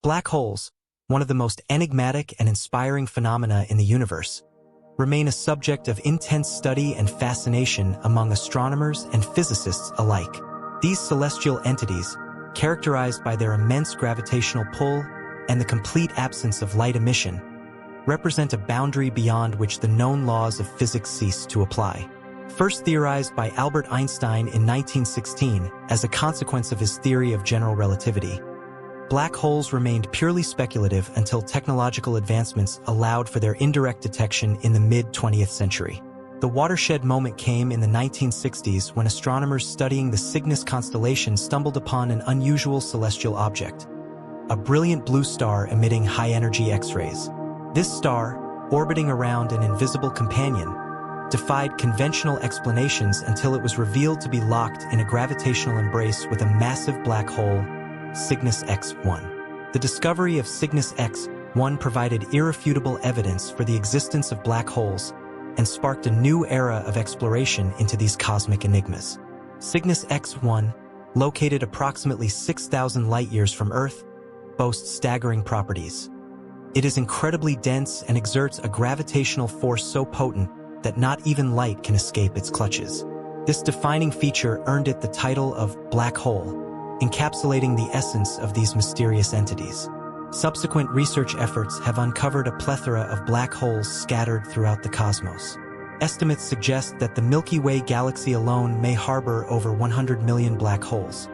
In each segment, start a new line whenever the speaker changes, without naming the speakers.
Black holes, one of the most enigmatic and inspiring phenomena in the universe, remain a subject of intense study and fascination among astronomers and physicists alike. These celestial entities, characterized by their immense gravitational pull and the complete absence of light emission, represent a boundary beyond which the known laws of physics cease to apply. First theorized by Albert Einstein in 1916 as a consequence of his theory of general relativity, black holes remained purely speculative until technological advancements allowed for their indirect detection in the mid-20th century. The watershed moment came in the 1960s when astronomers studying the Cygnus constellation stumbled upon an unusual celestial object, a brilliant blue star emitting high-energy X-rays. This star, orbiting around an invisible companion, defied conventional explanations until it was revealed to be locked in a gravitational embrace with a massive black hole, Cygnus X1. The discovery of Cygnus X1 provided irrefutable evidence for the existence of black holes and sparked a new era of exploration into these cosmic enigmas. Cygnus X1, located approximately 6,000 light-years from Earth, boasts staggering properties. It is incredibly dense and exerts a gravitational force so potent that not even light can escape its clutches. This defining feature earned it the title of black hole, encapsulating the essence of these mysterious entities. Subsequent research efforts have uncovered a plethora of black holes scattered throughout the cosmos. Estimates suggest that the Milky Way galaxy alone may harbor over 100 million black holes,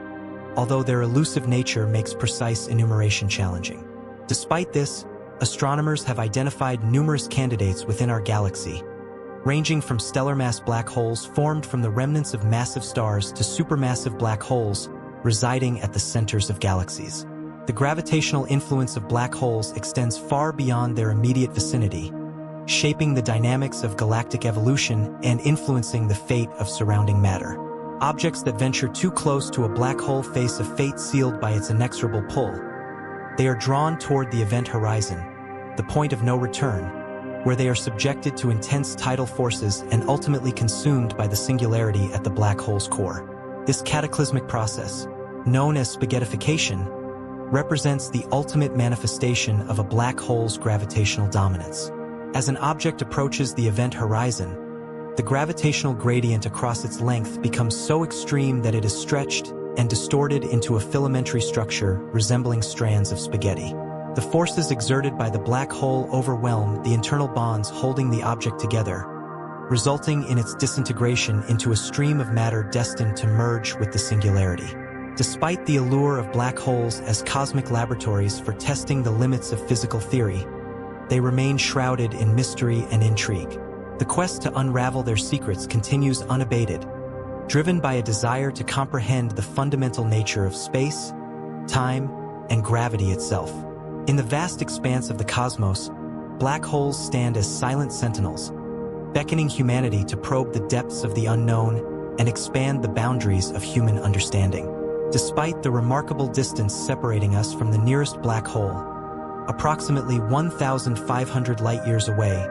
although their elusive nature makes precise enumeration challenging. Despite this, astronomers have identified numerous candidates within our galaxy, ranging from stellar mass black holes formed from the remnants of massive stars to supermassive black holes residing at the centers of galaxies. The gravitational influence of black holes extends far beyond their immediate vicinity, shaping the dynamics of galactic evolution and influencing the fate of surrounding matter. Objects that venture too close to a black hole face a fate sealed by its inexorable pull. They are drawn toward the event horizon, the point of no return, where they are subjected to intense tidal forces and ultimately consumed by the singularity at the black hole's core. This cataclysmic process, known as spaghettification, represents the ultimate manifestation of a black hole's gravitational dominance. As an object approaches the event horizon, the gravitational gradient across its length becomes so extreme that it is stretched and distorted into a filamentary structure resembling strands of spaghetti. The forces exerted by the black hole overwhelm the internal bonds holding the object together, resulting in its disintegration into a stream of matter destined to merge with the singularity. Despite the allure of black holes as cosmic laboratories for testing the limits of physical theory, they remain shrouded in mystery and intrigue. The quest to unravel their secrets continues unabated, driven by a desire to comprehend the fundamental nature of space, time, and gravity itself. In the vast expanse of the cosmos, black holes stand as silent sentinels, beckoning humanity to probe the depths of the unknown and expand the boundaries of human understanding. Despite the remarkable distance separating us from the nearest black hole, approximately 1,500 light-years away,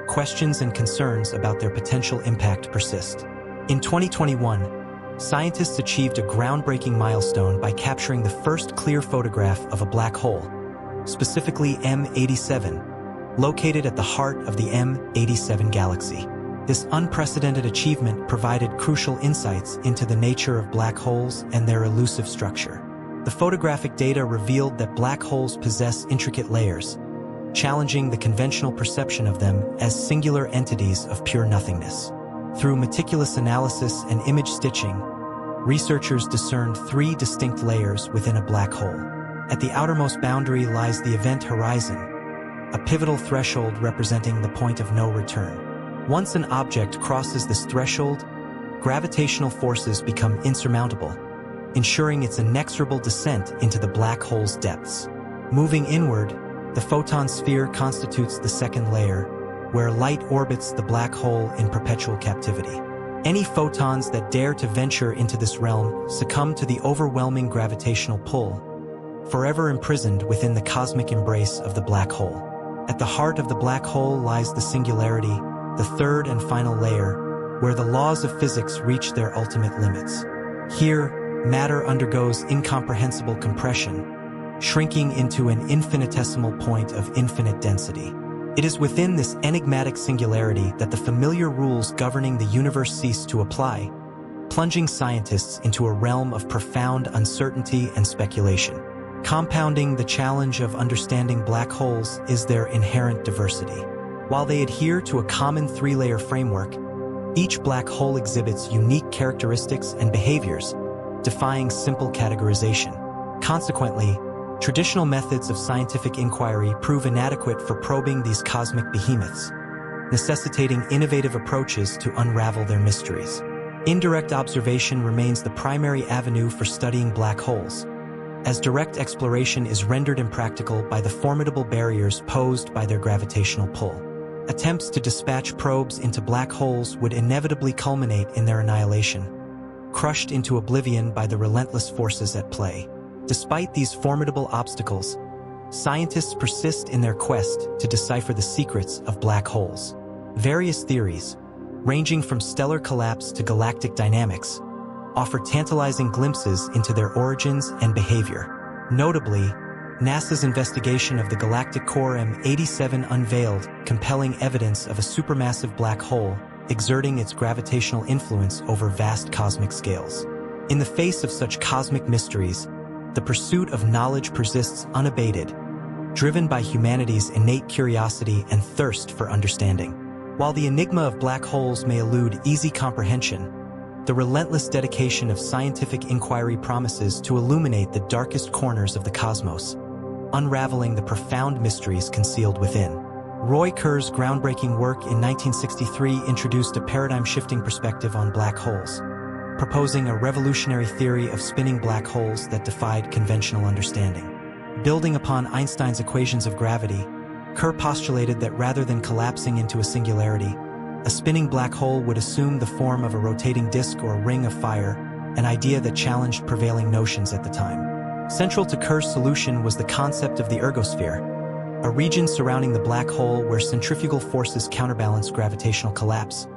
questions and concerns about their potential impact persist. In 2021, scientists achieved a groundbreaking milestone by capturing the first clear photograph of a black hole, specifically M87, located at the heart of the M87 galaxy. This unprecedented achievement provided crucial insights into the nature of black holes and their elusive structure. The photographic data revealed that black holes possess intricate layers, challenging the conventional perception of them as singular entities of pure nothingness. Through meticulous analysis and image stitching, researchers discerned 3 distinct layers within a black hole. At the outermost boundary lies the event horizon, a pivotal threshold representing the point of no return. Once an object crosses this threshold, gravitational forces become insurmountable, ensuring its inexorable descent into the black hole's depths. Moving inward, the photon sphere constitutes the second layer, where light orbits the black hole in perpetual captivity. Any photons that dare to venture into this realm succumb to the overwhelming gravitational pull, forever imprisoned within the cosmic embrace of the black hole. At the heart of the black hole lies the singularity, the third and final layer, where the laws of physics reach their ultimate limits. Here, matter undergoes incomprehensible compression, shrinking into an infinitesimal point of infinite density. It is within this enigmatic singularity that the familiar rules governing the universe cease to apply, plunging scientists into a realm of profound uncertainty and speculation. Compounding the challenge of understanding black holes is their inherent diversity. While they adhere to a common three-layer framework, each black hole exhibits unique characteristics and behaviors, defying simple categorization. Consequently, traditional methods of scientific inquiry prove inadequate for probing these cosmic behemoths, necessitating innovative approaches to unravel their mysteries. Indirect observation remains the primary avenue for studying black holes, as direct exploration is rendered impractical by the formidable barriers posed by their gravitational pull. Attempts to dispatch probes into black holes would inevitably culminate in their annihilation, crushed into oblivion by the relentless forces at play. Despite these formidable obstacles, scientists persist in their quest to decipher the secrets of black holes. Various theories, ranging from stellar collapse to galactic dynamics, offer tantalizing glimpses into their origins and behavior. Notably, NASA's investigation of the galactic core M87 unveiled compelling evidence of a supermassive black hole exerting its gravitational influence over vast cosmic scales. In the face of such cosmic mysteries, the pursuit of knowledge persists unabated, driven by humanity's innate curiosity and thirst for understanding. While the enigma of black holes may elude easy comprehension, the relentless dedication of scientific inquiry promises to illuminate the darkest corners of the cosmos, unraveling the profound mysteries concealed within. Roy Kerr's groundbreaking work in 1963 introduced a paradigm-shifting perspective on black holes, proposing a revolutionary theory of spinning black holes that defied conventional understanding. Building upon Einstein's equations of gravity, Kerr postulated that rather than collapsing into a singularity, a spinning black hole would assume the form of a rotating disk or ring of fire, an idea that challenged prevailing notions at the time. Central to Kerr's solution was the concept of the ergosphere, a region surrounding the black hole where centrifugal forces counterbalance gravitational collapse,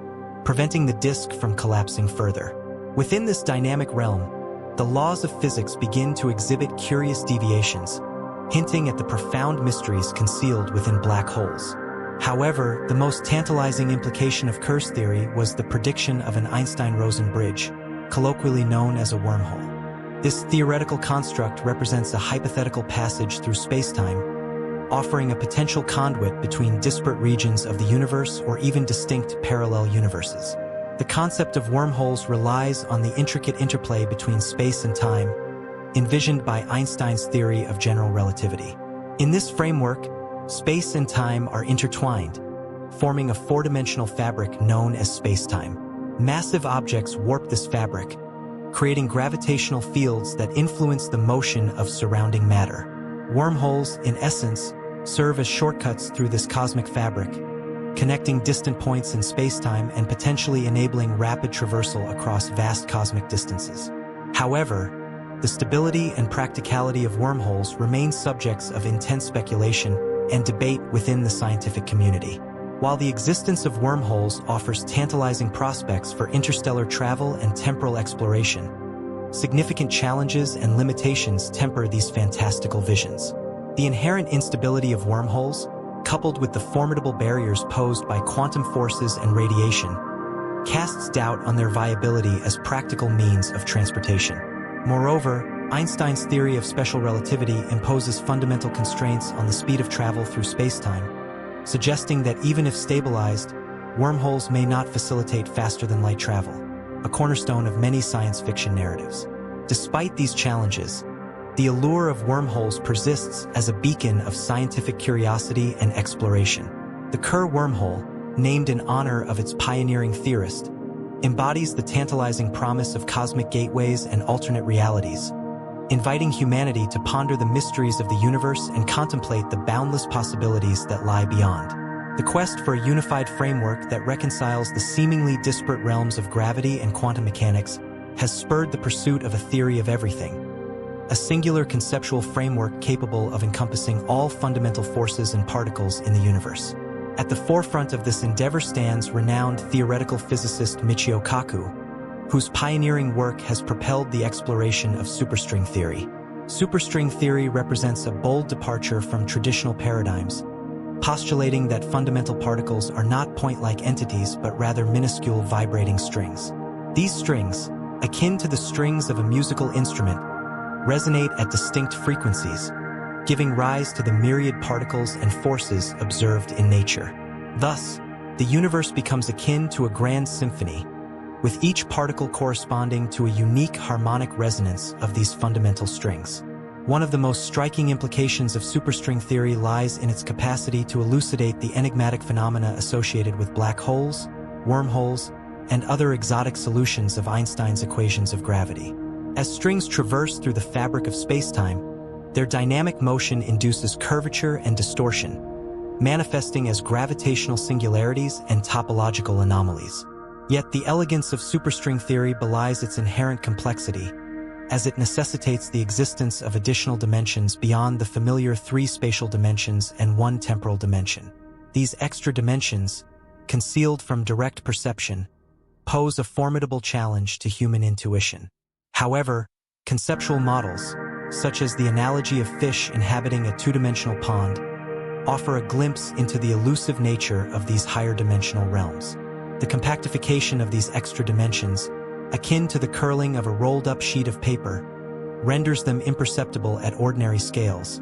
preventing the disk from collapsing further. Within this dynamic realm, the laws of physics begin to exhibit curious deviations, hinting at the profound mysteries concealed within black holes. However, the most tantalizing implication of Kerr's theory was the prediction of an Einstein-Rosen bridge, colloquially known as a wormhole. This theoretical construct represents a hypothetical passage through spacetime, offering a potential conduit between disparate regions of the universe or even distinct parallel universes. The concept of wormholes relies on the intricate interplay between space and time, envisioned by Einstein's theory of general relativity. In this framework, space and time are intertwined, forming a four-dimensional fabric known as spacetime. Massive objects warp this fabric, creating gravitational fields that influence the motion of surrounding matter. Wormholes, in essence, serve as shortcuts through this cosmic fabric, connecting distant points in spacetime and potentially enabling rapid traversal across vast cosmic distances. However, the stability and practicality of wormholes remain subjects of intense speculation and debate within the scientific community. While the existence of wormholes offers tantalizing prospects for interstellar travel and temporal exploration, significant challenges and limitations temper these fantastical visions. The inherent instability of wormholes, coupled with the formidable barriers posed by quantum forces and radiation, casts doubt on their viability as practical means of transportation. Moreover, Einstein's theory of special relativity imposes fundamental constraints on the speed of travel through spacetime, suggesting that even if stabilized, wormholes may not facilitate faster-than-light travel, a cornerstone of many science fiction narratives. Despite these challenges, the allure of wormholes persists as a beacon of scientific curiosity and exploration. The Kerr wormhole, named in honor of its pioneering theorist, embodies the tantalizing promise of cosmic gateways and alternate realities, inviting humanity to ponder the mysteries of the universe and contemplate the boundless possibilities that lie beyond. The quest for a unified framework that reconciles the seemingly disparate realms of gravity and quantum mechanics has spurred the pursuit of a theory of everything, a singular conceptual framework capable of encompassing all fundamental forces and particles in the universe. At the forefront of this endeavor stands renowned theoretical physicist Michio Kaku, whose pioneering work has propelled the exploration of superstring theory. Superstring theory represents a bold departure from traditional paradigms, postulating that fundamental particles are not point-like entities but rather minuscule vibrating strings. These strings, akin to the strings of a musical instrument, resonate at distinct frequencies, giving rise to the myriad particles and forces observed in nature. Thus, the universe becomes akin to a grand symphony, with each particle corresponding to a unique harmonic resonance of these fundamental strings. One of the most striking implications of superstring theory lies in its capacity to elucidate the enigmatic phenomena associated with black holes, wormholes, and other exotic solutions of Einstein's equations of gravity. As strings traverse through the fabric of space-time, their dynamic motion induces curvature and distortion, manifesting as gravitational singularities and topological anomalies. Yet the elegance of superstring theory belies its inherent complexity, as it necessitates the existence of additional dimensions beyond the familiar 3 spatial dimensions and 1 temporal dimension. These extra dimensions, concealed from direct perception, pose a formidable challenge to human intuition. However, conceptual models, such as the analogy of fish inhabiting a 2-dimensional pond, offer a glimpse into the elusive nature of these higher dimensional realms. The compactification of these extra dimensions, akin to the curling of a rolled-up sheet of paper, renders them imperceptible at ordinary scales,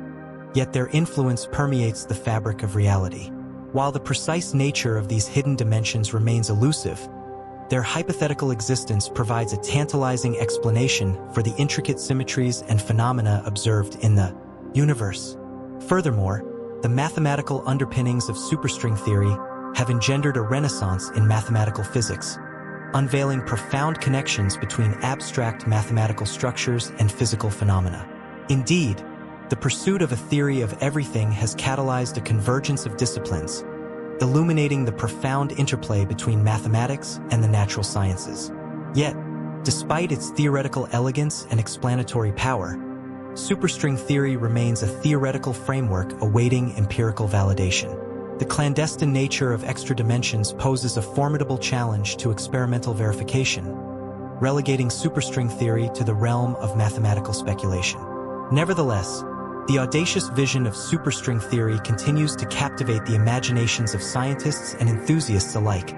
yet their influence permeates the fabric of reality. While the precise nature of these hidden dimensions remains elusive, their hypothetical existence provides a tantalizing explanation for the intricate symmetries and phenomena observed in the universe. Furthermore, the mathematical underpinnings of superstring theory have engendered a renaissance in mathematical physics, unveiling profound connections between abstract mathematical structures and physical phenomena. Indeed, the pursuit of a theory of everything has catalyzed a convergence of disciplines, illuminating the profound interplay between mathematics and the natural sciences. Yet, despite its theoretical elegance and explanatory power, superstring theory remains a theoretical framework awaiting empirical validation. The clandestine nature of extra dimensions poses a formidable challenge to experimental verification, relegating superstring theory to the realm of mathematical speculation. Nevertheless, the audacious vision of superstring theory continues to captivate the imaginations of scientists and enthusiasts alike,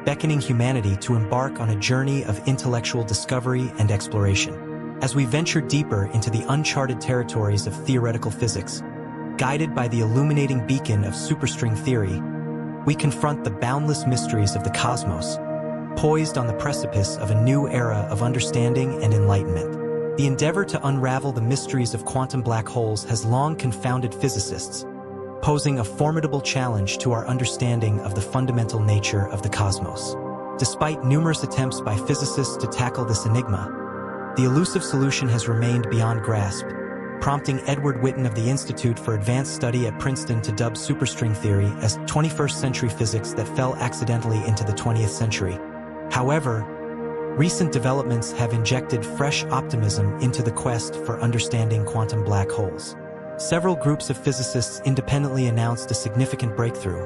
beckoning humanity to embark on a journey of intellectual discovery and exploration. As we venture deeper into the uncharted territories of theoretical physics, guided by the illuminating beacon of superstring theory, we confront the boundless mysteries of the cosmos, poised on the precipice of a new era of understanding and enlightenment. The endeavor to unravel the mysteries of quantum black holes has long confounded physicists, posing a formidable challenge to our understanding of the fundamental nature of the cosmos. Despite numerous attempts by physicists to tackle this enigma, the elusive solution has remained beyond grasp, prompting Edward Witten of the Institute for Advanced Study at Princeton to dub superstring theory as 21st century physics that fell accidentally into the 20th century. However, recent developments have injected fresh optimism into the quest for understanding quantum black holes. Several groups of physicists independently announced a significant breakthrough,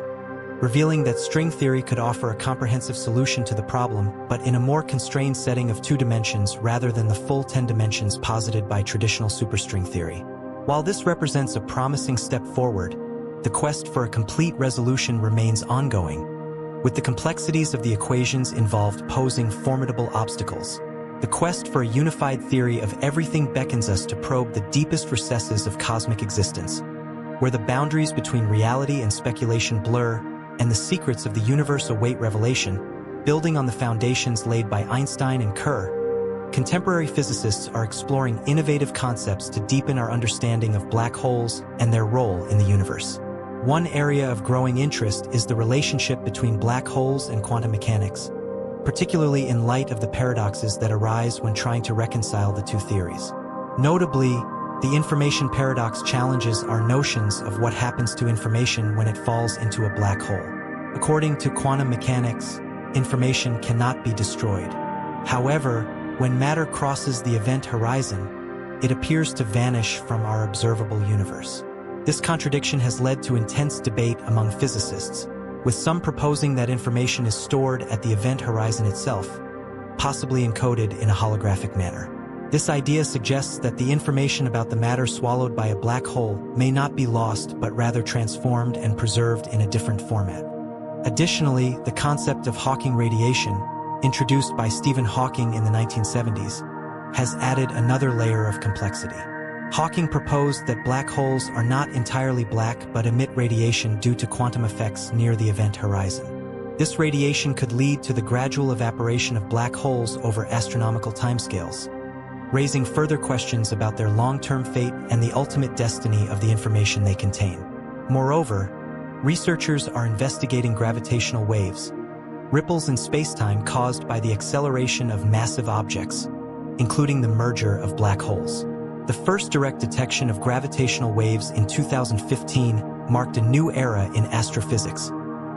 revealing that string theory could offer a comprehensive solution to the problem, but in a more constrained setting of 2 dimensions rather than the full 10 dimensions posited by traditional superstring theory. While this represents a promising step forward, the quest for a complete resolution remains ongoing, with the complexities of the equations involved posing formidable obstacles. The quest for a unified theory of everything beckons us to probe the deepest recesses of cosmic existence, where the boundaries between reality and speculation blur, and the secrets of the universe await revelation. Building on the foundations laid by Einstein and Kerr, contemporary physicists are exploring innovative concepts to deepen our understanding of black holes and their role in the universe. One area of growing interest is the relationship between black holes and quantum mechanics, particularly in light of the paradoxes that arise when trying to reconcile the 2 theories. Notably, the information paradox challenges our notions of what happens to information when it falls into a black hole. According to quantum mechanics, information cannot be destroyed. However, when matter crosses the event horizon, it appears to vanish from our observable universe. This contradiction has led to intense debate among physicists, with some proposing that information is stored at the event horizon itself, possibly encoded in a holographic manner. This idea suggests that the information about the matter swallowed by a black hole may not be lost but rather transformed and preserved in a different format. Additionally, the concept of Hawking radiation, introduced by Stephen Hawking in the 1970s, has added another layer of complexity. Hawking proposed that black holes are not entirely black but emit radiation due to quantum effects near the event horizon. This radiation could lead to the gradual evaporation of black holes over astronomical timescales, raising further questions about their long-term fate and the ultimate destiny of the information they contain. Moreover, researchers are investigating gravitational waves, ripples in spacetime caused by the acceleration of massive objects, including the merger of black holes. The first direct detection of gravitational waves in 2015 marked a new era in astrophysics,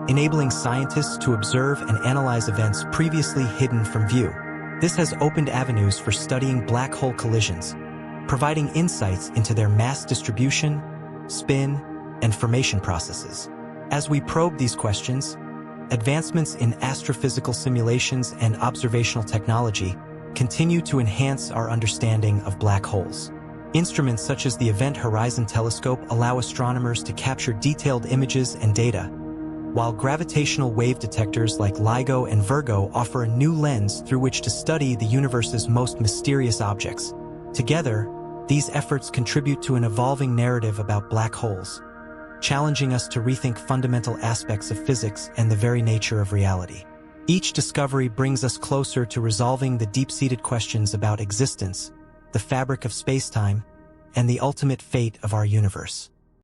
enabling scientists to observe and analyze events previously hidden from view. This has opened avenues for studying black hole collisions, providing insights into their mass distribution, spin, and formation processes. As we probe these questions, advancements in astrophysical simulations and observational technology continue to enhance our understanding of black holes. Instruments such as the Event Horizon Telescope allow astronomers to capture detailed images and data, while gravitational wave detectors like LIGO and Virgo offer a new lens through which to study the universe's most mysterious objects. Together, these efforts contribute to an evolving narrative about black holes, challenging us to rethink fundamental aspects of physics and the very nature of reality. Each discovery brings us closer to resolving the deep-seated questions about existence, the fabric of spacetime, and the ultimate fate of our universe.